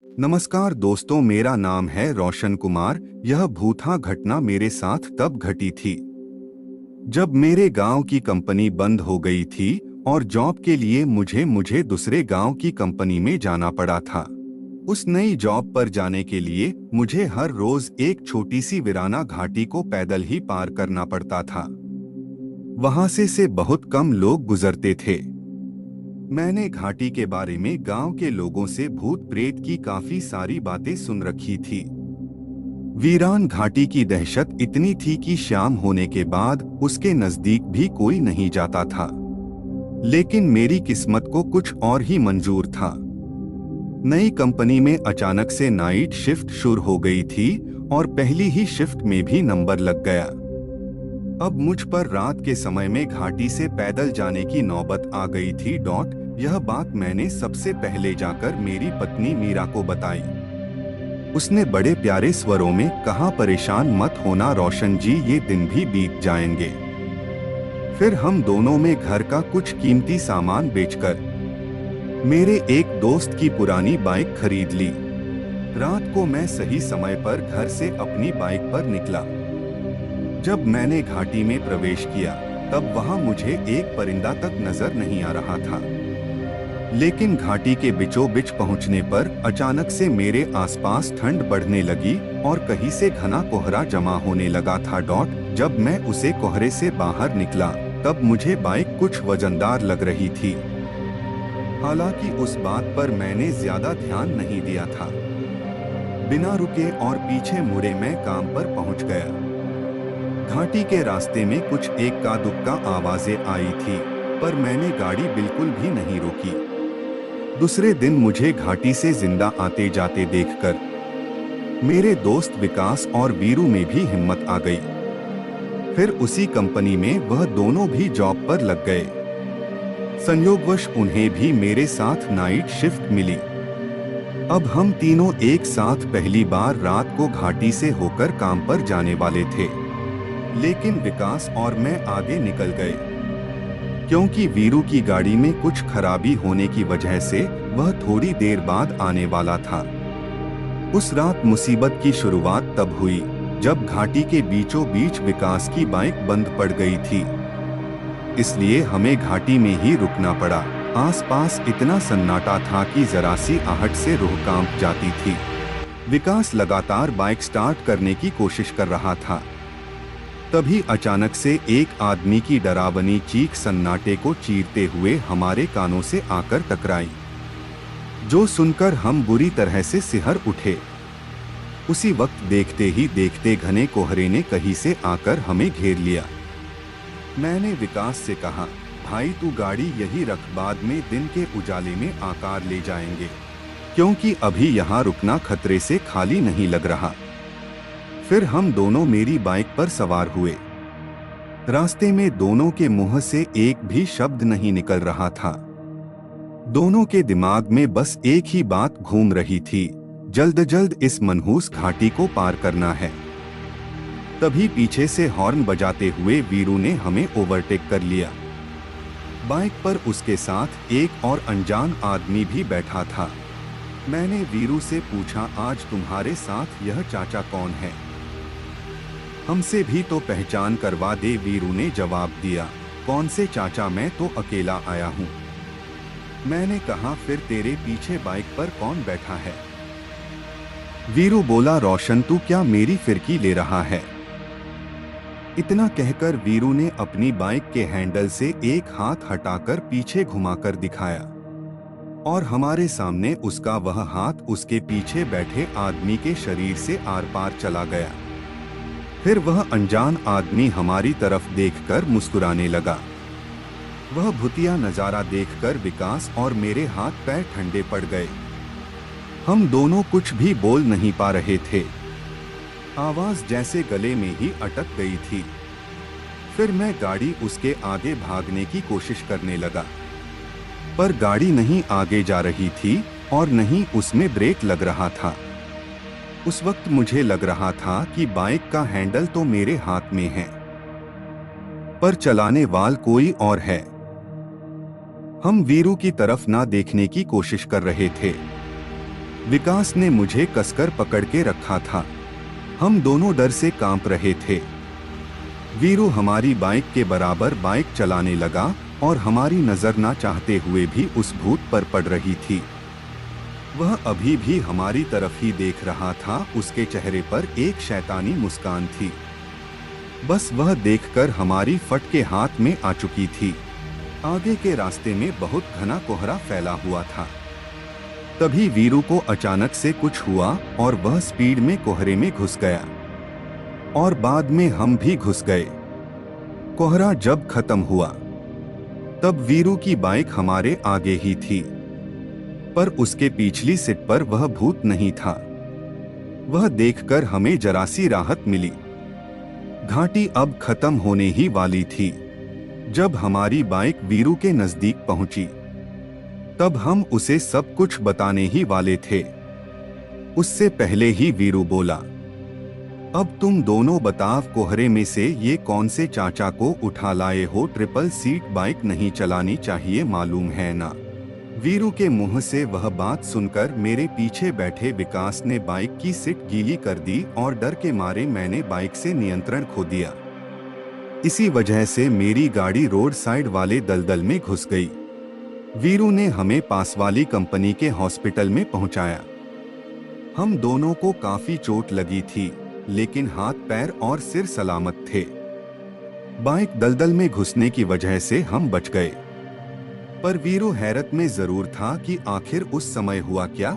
नमस्कार दोस्तों, मेरा नाम है रोशन कुमार। यह भूथा घटना मेरे साथ तब घटी थी जब मेरे गांव की कंपनी बंद हो गई थी और जॉब के लिए मुझे दूसरे गांव की कंपनी में जाना पड़ा था। उस नई जॉब पर जाने के लिए मुझे हर रोज एक छोटी सी वीराना घाटी को पैदल ही पार करना पड़ता था। वहां से बहुत कम लोग गुजरते थे। मैंने घाटी के बारे में गांव के लोगों से भूत प्रेत की काफी सारी बातें सुन रखी थी। वीरान घाटी की दहशत इतनी थी कि शाम होने के बाद उसके नजदीक भी कोई नहीं जाता था। लेकिन मेरी किस्मत को कुछ और ही मंजूर था। नई कंपनी में अचानक से नाइट शिफ्ट शुरू हो गई थी और पहली ही शिफ्ट में भी नंबर लग गया। अब मुझ पर रात के समय में घाटी से पैदल जाने की नौबत आ गई थी। यह बात मैंने सबसे पहले जाकर मेरी पत्नी मीरा को बताई। उसने बड़े प्यारे स्वरों में कहा, परेशान मत होना रोशन जी, ये दिन भी बीत जाएंगे। फिर हम दोनों में घर का कुछ कीमती सामान बेचकर मेरे एक दोस्त की पुरानी बाइक खरीद ली। रात को मैं सही समय पर घर से अपनी बाइक पर निकला। जब मैंने घाटी में प्रवेश किया तब वहां मुझे एक परिंदा तक नजर नहीं आ रहा था। लेकिन घाटी के बीचों बीच पहुंचने पर अचानक से मेरे आसपास ठंड बढ़ने लगी और कहीं से घना कोहरा जमा होने लगा था। जब मैं उसे कोहरे से बाहर निकला तब मुझे बाइक कुछ वजनदार लग रही थी। हालांकि उस बात पर मैंने ज्यादा ध्यान नहीं दिया था। बिना रुके और पीछे मुड़े मैं काम पर पहुंच गया। घाटी के रास्ते में कुछ एक्का दुक्का आवाजें आई थी, पर मैंने गाड़ी बिल्कुल भी नहीं रोकी। दूसरे दिन मुझे घाटी से जिंदा आते जाते देखकर मेरे दोस्त विकास और वीरू में भी हिम्मत आ गई। फिर उसी कंपनी में वह दोनों भी जॉब पर लग गए। संयोगवश उन्हें भी मेरे साथ नाइट शिफ्ट मिली। अब हम तीनों एक साथ पहली बार रात को घाटी से होकर काम पर जाने वाले थे। लेकिन विकास और मैं आगे निकल गए, क्योंकि वीरू की गाड़ी में कुछ खराबी होने की वजह से वह थोड़ी देर बाद आने वाला था। उस रात मुसीबत की शुरुआत तब हुई जब घाटी के बीचों बीच विकास की बाइक बंद पड़ गई थी। इसलिए हमें घाटी में ही रुकना पड़ा। आसपास इतना सन्नाटा था कि जरा सी आहट से रूह कांप जाती थी। विकास लगातार बाइक स्टार्ट करने की कोशिश कर रहा था। तभी अचानक से एक आदमी की डरावनी चीख सन्नाटे को चीरते हुए हमारे कानों से आकर टकराई, जो सुनकर हम बुरी तरह से सिहर उठे। उसी वक्त देखते ही देखते घने कोहरे ने कहीं से आकर हमें घेर लिया। मैंने विकास से कहा, भाई तू गाड़ी यही रख, बाद में दिन के उजाले में आकार ले जाएंगे, क्योंकि अभी यहाँ रुकना खतरे से खाली नहीं लग रहा। फिर हम दोनों मेरी बाइक पर सवार हुए। रास्ते में दोनों के मुंह से एक भी शब्द नहीं निकल रहा था। दोनों के दिमाग में बस एक ही बात घूम रही थी, जल्द जल्द इस मनहूस घाटी को पार करना है। तभी पीछे से हॉर्न बजाते हुए वीरू ने हमें ओवरटेक कर लिया। बाइक पर उसके साथ एक और अनजान आदमी भी बैठा था। मैंने वीरू से पूछा, आज तुम्हारे साथ यह चाचा कौन है? हमसे भी तो पहचान करवा दे, वीरू ने जवाब दिया। कौन से चाचा, मैं तो अकेला आया हूँ। मैंने कहा, फिर तेरे पीछे बाइक पर कौन बैठा है? वीरू बोला, रोशन तू क्या मेरी फिरकी ले रहा है? इतना कहकर वीरू ने अपनी बाइक के हैंडल से एक हाथ हटाकर पीछे घुमाकर दिखाया और हमारे सामने उसका वह हाथ उसके पीछे बैठे आदमी के शरीर से आर पार चला गया। फिर वह अनजान आदमी हमारी तरफ देखकर मुस्कुराने लगा। वह भुतिया नजारा देखकर विकास और मेरे हाथ पैर ठंडे पड़ गए। हम दोनों कुछ भी बोल नहीं पा रहे थे। आवाज जैसे गले में ही अटक गई थी। फिर मैं गाड़ी उसके आगे भागने की कोशिश करने लगा, पर गाड़ी नहीं आगे जा रही थी और नहीं उसमें ब्रेक लग रहा था। उस वक्त मुझे लग रहा था कि बाइक का हैंडल तो मेरे हाथ में है, पर चलाने वाला कोई और है। हम वीरू की तरफ ना देखने की कोशिश कर रहे थे। विकास ने मुझे कसकर पकड़ के रखा था। हम दोनों डर से कांप रहे थे। वीरू हमारी बाइक के बराबर बाइक चलाने लगा और हमारी नजर ना चाहते हुए भी उस भूत पर पड़ रही थी। वह अभी भी हमारी तरफ ही देख रहा था। उसके चेहरे पर एक शैतानी मुस्कान थी। बस वह देखकर हमारी फट के हाथ में आ चुकी थी। आगे के रास्ते में बहुत घना कोहरा फैला हुआ था। तभी वीरू को अचानक से कुछ हुआ और वह स्पीड में कोहरे में घुस गया और बाद में हम भी घुस गए। कोहरा जब खत्म हुआ तब वीरू की बाइक हमारे आगे ही थी, पर उसके पिछली सीट पर वह भूत नहीं था। वह देखकर हमें जरा सी राहत मिली। घाटी अब खत्म होने ही वाली थी। जब हमारी बाइक वीरू के नजदीक पहुंची तब हम उसे सब कुछ बताने ही वाले थे। उससे पहले ही वीरू बोला, अब तुम दोनों बताओ, कोहरे में से ये कौन से चाचा को उठा लाए हो? ट्रिपल सीट बाइक नहीं चलानी चाहिए, मालूम है ना? वीरू के मुंह से वह बात सुनकर मेरे पीछे बैठे विकास ने बाइक की सीट गीली कर दी और डर के मारे मैंने बाइक से नियंत्रण खो दिया। इसी वजह से मेरी गाड़ी रोड साइड वाले दलदल में घुस गई। वीरू ने हमें पास वाली कंपनी के हॉस्पिटल में पहुंचाया। हम दोनों को काफी चोट लगी थी, लेकिन हाथ पैर और सिर सलामत थे। बाइक दलदल में घुसने की वजह से हम बच गए, पर वीरू हैरत में जरूर था कि आखिर उस समय हुआ क्या।